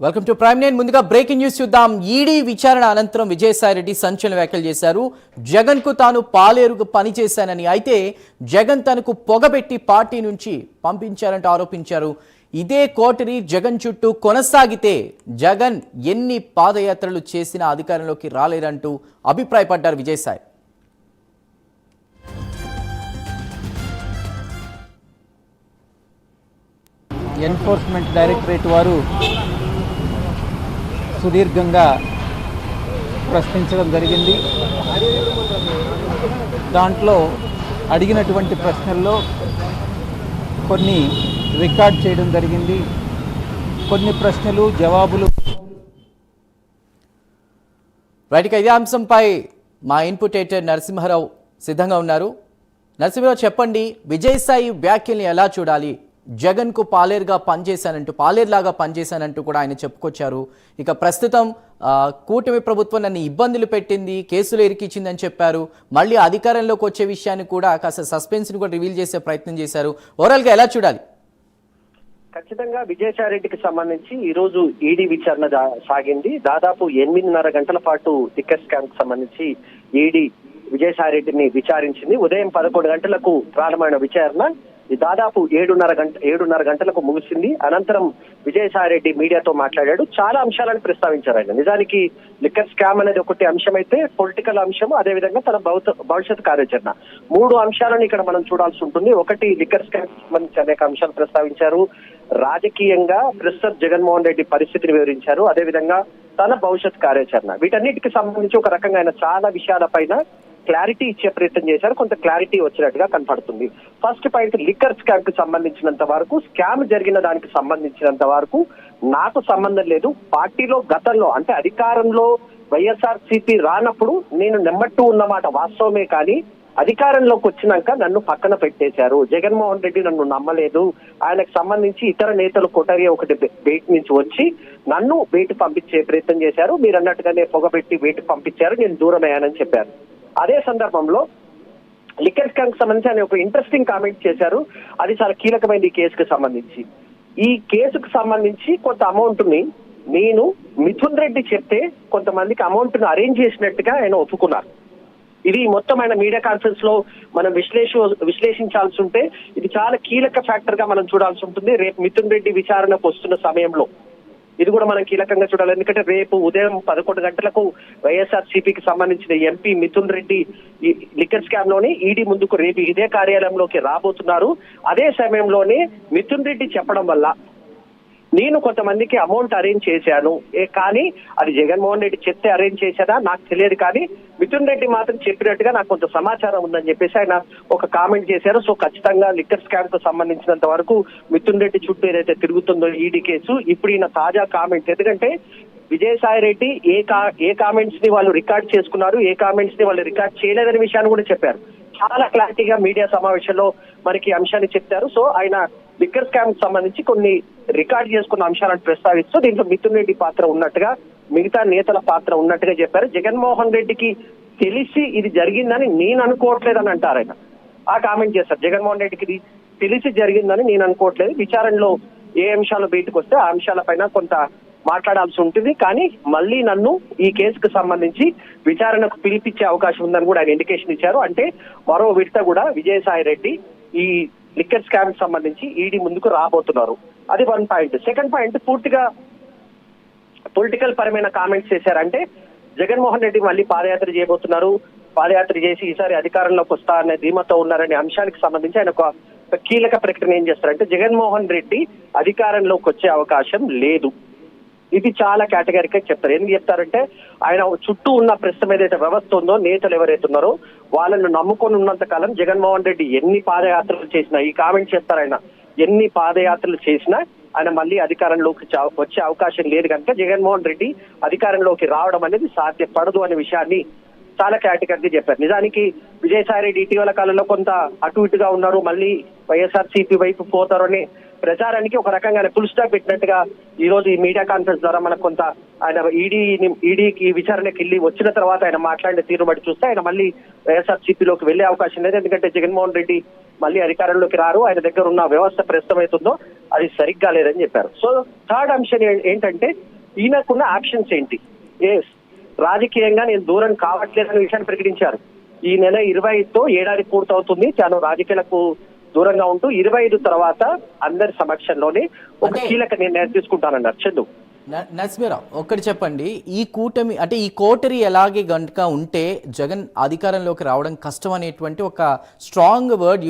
Welcome to prime nine. ముందుగా breaking news చూద్దాం. ED విచారణ అనంతరం విజయసాయిరెడ్డి సంచలన వ్యాఖ్యలు చేశారు. జగన్ కు తాను పాలేరుకు పనిచేశానని, అయితే జగన్ తనకు పొగబెట్టి పార్టీ నుంచి పంపించారంటూ ఆరోపించారు. ఇదే కోటరీ జగన్ చుట్టూ కొనసాగితే జగన్ ఎన్ని పాదయాత్రలు చేసినా అధికారంలోకి రాలేరంటూ అభిప్రాయపడ్డారు విజయసాయి. ఎన్ఫోర్స్మెంట్ డైరెక్టరేట్ వారు సుదీర్ఘంగా ప్రశ్నించడం జరిగింది. దాంట్లో అడిగినటువంటి ప్రశ్నల్లో కొన్ని రికార్డ్ చేయడం జరిగింది. కొన్ని ప్రశ్నలు జవాబులు. రైట్గా ఇదే అంశంపై మా ఇన్పుట్ ఎడిటర్ నరసింహారావు సిద్ధంగా ఉన్నారు. నరసింహారావు, చెప్పండి, విజయసాయి వ్యాఖ్యల్ని ఎలా చూడాలి? జగన్ కు పాలేరుగా పనిచేశానంటూ, పాలేరులాగా పనిచేశానంటూ కూడా ఆయన చెప్పుకొచ్చారు. ఇక ప్రస్తుతం కూటమి ప్రభుత్వం నన్ను ఇబ్బందులు పెట్టింది, కేసులు ఇరికిచ్చిందని చెప్పారు. మళ్ళీ అధికారంలోకి వచ్చే విషయాన్ని కూడా కాస్త సస్పెన్స్ని కూడా రివీల్ చేసే ప్రయత్నం చేశారు. ఓవరాల్గా ఎలా చూడాలి? ఖచ్చితంగా విజయసాయి రెడ్డికి సంబంధించి ఈ రోజు ఈడీ విచారణ సాగింది. దాదాపు 8.5 గంటల పాటు టికెట్ స్కామ్ కు సంబంధించి ఈడీ విజయసాయి రెడ్డిని విచారించింది. ఉదయం 11 గంటలకు ప్రారంభమైన విచారణ దాదాపు 7:30 గంటలకు ముగిసింది. అనంతరం విజయసాయి రెడ్డి మీడియాతో మాట్లాడాడు. చాలా అంశాలను ప్రస్తావించారు ఆయన. నిజానికి లిక్కర్ స్కామ్ అనేది ఒకటి అంశం అయితే, పొలిటికల్ అంశం, అదేవిధంగా తన భవిష్యత్ కార్యాచరణ, 3 అంశాలను ఇక్కడ మనం చూడాల్సి ఉంటుంది. ఒకటి, లిక్కర్ స్కామ్ సంబంధించి అనేక అంశాలు ప్రస్తావించారు. రాజకీయంగా ప్రస్తుతం జగన్మోహన్ రెడ్డి పరిస్థితిని వివరించారు. అదేవిధంగా తన భవిష్యత్ కార్యాచరణ, వీటన్నిటికి సంబంధించి ఒక రకంగా ఆయన చాలా విషయాలపైన క్లారిటీ ఇచ్చే ప్రయత్నం చేశారు. కొంత క్లారిటీ వచ్చినట్టుగా కనపడుతుంది. ఫస్ట్ పాయింట్, లిక్కర్ స్కామ్ కి సంబంధించినంత వరకు, స్కామ్ జరిగిన దానికి సంబంధించినంత వరకు నాకు సంబంధం లేదు. పార్టీలో గతంలో అంటే అధికారంలో వైఎస్ఆర్సీపీ రానప్పుడు నేను నెమ్మట్టు ఉన్నమాట వాస్తవమే, కానీ అధికారంలోకి వచ్చినాక నన్ను పక్కన పెట్టేశారు. జగన్మోహన్ రెడ్డి నన్ను నమ్మలేదు. ఆయనకు సంబంధించి ఇతర నేతలు కొటరి ఒకటి బయట నుంచి వచ్చి నన్ను బయట పంపించే ప్రయత్నం చేశారు. మీరు అన్నట్టుగానే పొగబెట్టి బయట పంపించారు, నేను దూరం అయ్యానని చెప్పారు. అదే సందర్భంలో లిక్కర్ స్కామ్ కి సంబంధించి ఆయన ఒక ఇంట్రెస్టింగ్ కామెంట్ చేశారు. అది చాలా కీలకమైనది ఈ కేసుకు సంబంధించి. ఈ కేసుకు సంబంధించి కొంత అమౌంట్ ని నేను మిథున్ రెడ్డి చెప్తే కొంతమందికి అమౌంట్ ను అరేంజ్ చేసినట్టుగా ఆయన ఒప్పుకున్నారు. ఇది మొత్తం ఆయన మీడియా కాన్ఫరెన్స్ లో మనం విశ్లేషించాల్సి ఉంటే ఇది చాలా కీలక ఫ్యాక్టర్ గా మనం చూడాల్సి ఉంటుంది. రేపు మిథున్ రెడ్డి విచారణకు వస్తున్న సమయంలో ఇది కూడా మనం కీలకంగా చూడాలి. ఎందుకంటే రేపు ఉదయం 11 గంటలకు వైఎస్ఆర్సీపీకి సంబంధించిన ఎంపీ మిథున్ రెడ్డి ఈ లిక్కర్ స్కామ్ లోని ఈడీ ముందుకు రేపు ఇదే కార్యాలయంలోకి రాబోతున్నారు. అదే సమయంలోనే మిథున్ రెడ్డి చెప్పడం వల్ల నేను కొంతమందికి అమౌంట్ అరేంజ్ చేశాను, కానీ అది జగన్మోహన్ రెడ్డి చెప్తే అరేంజ్ చేశానా నాకు తెలియదు, కానీ మిథున్ రెడ్డి మాత్రం చెప్పినట్టుగా నాకు కొంత సమాచారం ఉందని చెప్పేసి ఆయన ఒక కామెంట్ చేశారు. సో ఖచ్చితంగా లిక్కర్ స్కామ్ కు సంబంధించినంత వరకు మిథున్ రెడ్డి చుట్టూ ఏదైతే తిరుగుతుందో ఈడీ కేసు, ఇప్పుడు ఈయన తాజా కామెంట్, ఎందుకంటే విజయసాయి రెడ్డి ఏ కామెంట్స్ ని వాళ్ళు రికార్డ్ చేసుకున్నారు, ఏ కామెంట్స్ ని వాళ్ళు రికార్డ్ చేయలేదనే విషయాన్ని కూడా చెప్పారు. చాలా క్లారిటీగా మీడియా సమావేశంలో మనకి అంశాన్ని చెప్తారు. సో ఆయన లిక్కర్ స్కామ్ కి సంబంధించి కొన్ని రికార్డ్ చేసుకున్న అంశాలను ప్రస్తావిస్తూ దీంట్లో మిథున్ రెడ్డి పాత్ర ఉన్నట్టుగా, మిగతా నేతల పాత్ర ఉన్నట్టుగా చెప్పారు. జగన్మోహన్ రెడ్డికి తెలిసి ఇది జరిగిందని నేను అనుకోవట్లేదని అంటారు ఆయన. ఆ కామెంట్ చేస్తారు. జగన్మోహన్ రెడ్డికి ఇది తెలిసి జరిగిందని నేను అనుకోవట్లేదు, విచారణలో ఏ అంశాలు బయటకు వస్తే ఆ అంశాలపైన కొంత మాట్లాడాల్సి ఉంటుంది, కానీ మళ్ళీ నన్ను ఈ కేసుకు సంబంధించి విచారణకు పిలిపించే అవకాశం ఉందని కూడా ఆయన ఇండికేషన్ ఇచ్చారు. అంటే మరో విడత కూడా విజయసాయి రెడ్డి ఈ లిక్కర్ స్కామ్ కి సంబంధించి ఈడీ ముందుకు రాబోతున్నారు. అది 1 పాయింట్. సెకండ్ పాయింట్, పూర్తిగా పొలిటికల్ పరమైన కామెంట్స్ చేశారంటే జగన్మోహన్ రెడ్డి మళ్ళీ పాదయాత్ర చేయబోతున్నారు, పాదయాత్ర చేసి ఈసారి అధికారంలోకి వస్తా అనే ధీమాతో ఉన్నారనే అంశానికి సంబంధించి ఆయన ఒక కీలక ప్రకటన ఏం చేస్తారంటే జగన్మోహన్ రెడ్డి అధికారంలోకి వచ్చే అవకాశం లేదు. ఇది చాలా కేటగిరీగా చెప్తారు. ఎందుకు చెప్తారంటే ఆయన చుట్టూ ఉన్న ప్రస్తుతం ఏదైతే వ్యవస్థ ఉందో, నేతలు ఎవరైతే ఉన్నారో వాళ్ళను నమ్ముకొని ఉన్నంత కాలం జగన్మోహన్ రెడ్డి ఎన్ని పాదయాత్రలు చేసినా, ఈ కామెంట్ చేస్తారు ఆయన, ఎన్ని పాదయాత్రలు చేసినా ఆయన మళ్ళీ అధికారంలోకి వచ్చే అవకాశం లేదు కనుక జగన్మోహన్ రెడ్డి అధికారంలోకి రావడం అనేది సాధ్యపడదు అనే విషయాన్ని చాలా కేటగిరీగా చెప్పారు. నిజానికి విజయసాయి రెడ్డి ఇటీవల కాలంలో కొంత అటు ఇటుగా ఉన్నారు, మళ్ళీ వైఎస్ఆర్సీపీ వైపు పోతారు అనే ప్రచారానికి ఒక రకంగా ఫుల్ స్టాప్ పెట్టినట్టుగా ఈ రోజు ఈ మీడియా కాన్ఫరెన్స్ ద్వారా మనకు కొంత ఆయన ఈడీకి విచారణకి వెళ్ళి వచ్చిన తర్వాత ఆయన మాట్లాడిన తీరు బట్టి చూస్తే ఆయన మళ్ళీ వైఎస్ఆర్సీపీలోకి వెళ్లే అవకాశం లేదు. ఎందుకంటే జగన్మోహన్ రెడ్డి మళ్ళీ అధికారంలోకి రారు. ఆయన దగ్గర ఉన్న వ్యవస్థ ప్రస్తుతం అవుతుందో అది సరిగ్గా లేదని చెప్పారు. సో థర్డ్ అంశం ఏంటంటే ఈయనకున్న ఆప్షన్స్ ఏంటి, రాజకీయంగా నేను దూరం కావట్లేదనే విషయాన్ని ప్రకటించారు. ఈ నెల 25తో ఏడాది పూర్తవుతుంది తాను రాజకీయాలకు దూరంగా ఉంటూ 25 తర్వాత అందరి సమక్షంలోనే ఒక కీలక నిర్ణయం తీసుకుంటానన్నారు. చందు, నరసింహరావు ఒక్కటి చెప్పండి, ఈ కూటమి అంటే ఈ కోటరీ ఎలాగే గనుక ఉంటే జగన్ అధికారంలోకి రావడం కష్టం అనేటువంటి ఒక స్ట్రాంగ్ వర్డ్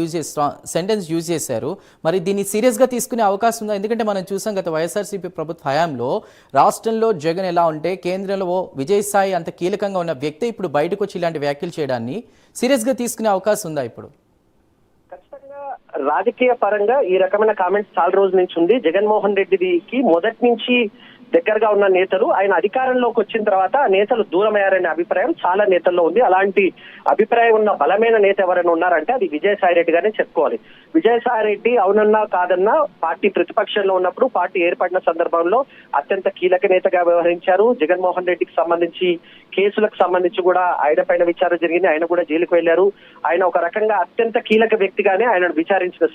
సెంటెన్స్ యూజ్ చేశారు. మరి దీన్ని సీరియస్గా తీసుకునే అవకాశం ఉందా? ఎందుకంటే మనం చూసాం గత వైఎస్ఆర్సీపీ ప్రభుత్వ హయాంలో రాష్ట్రంలో జగన్ ఎలా ఉంటే కేంద్రంలో విజయసాయి అంత కీలకంగా ఉన్న వ్యక్తి ఇప్పుడు బయటకు వచ్చి ఇలాంటి వ్యాఖ్యలు చేయడాన్ని సీరియస్గా తీసుకునే అవకాశం ఉందా ఇప్పుడు? ఖచ్చితంగా రాజకీయ పరంగా ఈ రకమైన కామెంట్స్ చాలా రోజుల నుంచి ఉంది. జగన్మోహన్ రెడ్డికి మొదటి నుంచి దగ్గరగా ఉన్న నేతలు ఆయన అధికారంలోకి వచ్చిన తర్వాత ఆ నేతలు దూరమయ్యారనే అభిప్రాయం చాలా నేతల్లో ఉంది. అలాంటి అభిప్రాయం ఉన్న బలమైన నేత ఎవరైనా ఉన్నారంటే అది విజయసాయి రెడ్డి గానే చెప్పుకోవాలి. విజయసాయి రెడ్డి అవునన్నా కాదన్నా పార్టీ ప్రతిపక్షంలో ఉన్నప్పుడు పార్టీ ఏర్పడిన సందర్భంలో అత్యంత కీలక నేతగా వ్యవహరించారు. జగన్మోహన్ రెడ్డికి సంబంధించి కేసులకు సంబంధించి కూడా ఆయన పైన విచారణ జరిగింది, ఆయన కూడా జైలుకు వెళ్లారు. ఆయన ఒక రకంగా అత్యంత కీలక వ్యక్తిగానే ఆయన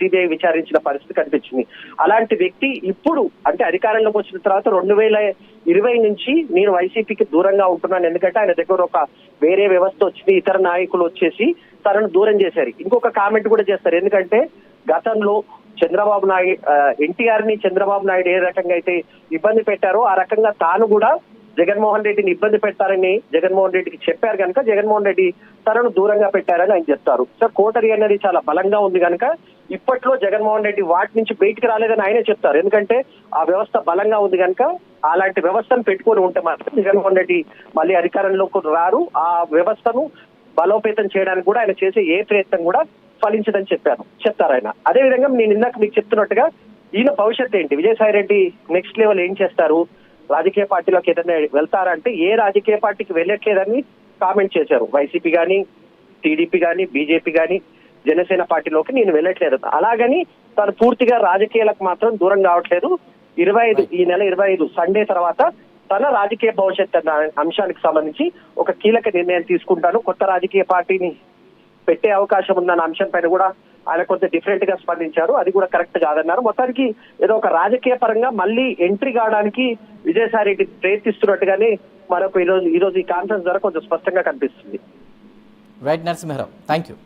సిబిఐ విచారించిన పరిస్థితి కనిపించింది. అలాంటి వ్యక్తి ఇప్పుడు అంటే అధికారంలోకి వచ్చిన తర్వాత 2020 నుంచి నేను వైసీపీకి దూరంగా ఉంటున్నాను, ఎందుకంటే ఆయన దగ్గర ఒక వేరే వ్యవస్థ వచ్చింది, ఇతర నాయకులు వచ్చేసి తనను దూరం చేశారు. ఇంకొక కామెంట్ కూడా చేస్తారు, ఎందుకంటే గతంలో చంద్రబాబు నాయుడు ఎన్టీఆర్ ని చంద్రబాబు నాయుడు ఏ రకంగా అయితే ఇబ్బంది పెట్టారో ఆ రకంగా తాను కూడా జగన్మోహన్ రెడ్డిని ఇబ్బంది పెట్టారని జగన్మోహన్ రెడ్డికి చెప్పారు కనుక జగన్మోహన్ రెడ్డి తనను దూరంగా పెట్టారని ఆయన చెప్తారు. సో కోటరీ అనేది చాలా బలంగా ఉంది కనుక ఇప్పట్లో జగన్మోహన్ రెడ్డి వాటి నుంచి బయటికి రాలేదని ఆయనే చెప్తారు, ఎందుకంటే ఆ వ్యవస్థ బలంగా ఉంది కనుక అలాంటి వ్యవస్థను పెట్టుకొని ఉంటే మాత్రం జగన్మోహన్ రెడ్డి మళ్ళీ అధికారంలోకి రారు. ఆ వ్యవస్థను బలోపేతం చేయడానికి కూడా ఆయన చేసే ఏ ప్రయత్నం కూడా ఫలించదని చెప్తారు ఆయన. అదేవిధంగా నేను ఇందాక మీకు చెప్తున్నట్టుగా ఈయన భవిష్యత్తు ఏంటి, విజయసాయి రెడ్డి నెక్స్ట్ లెవెల్ ఏం చేస్తారు, రాజకీయ పార్టీలోకి ఏదైనా వెళ్తారంటే ఏ రాజకీయ పార్టీకి వెళ్ళట్లేదని కామెంట్ చేశారు. వైసీపీ కానీ, టీడీపీ కానీ, బీజేపీ కానీ, జనసేన పార్టీలోకి నేను వెళ్ళట్లేదు. అలాగని తను పూర్తిగా రాజకీయాలకు మాత్రం దూరం కావట్లేదు. ఈ నెల 25 సండే తర్వాత తన రాజకీయ భవిష్యత్ అంశానికి సంబంధించి ఒక కీలక నిర్ణయం తీసుకుంటాను, కొత్త రాజకీయ పార్టీని పెట్టే అవకాశం ఉందన్న అంశం పైన కూడా ఆయన కొంత డిఫరెంట్ గా స్పందించారు. అది కూడా కరెక్ట్ కాదన్నారు. మొత్తానికి ఏదో ఒక రాజకీయ పరంగా మళ్ళీ ఎంట్రీ కావడానికి విజయసాయి రెడ్డి ప్రయత్నిస్తున్నట్టుగానే మనకు ఈ రోజు ఈ కాన్ఫరెన్స్ ద్వారా కొంచెం స్పష్టంగా కనిపిస్తుంది. Right Narasimha Rao, thank you.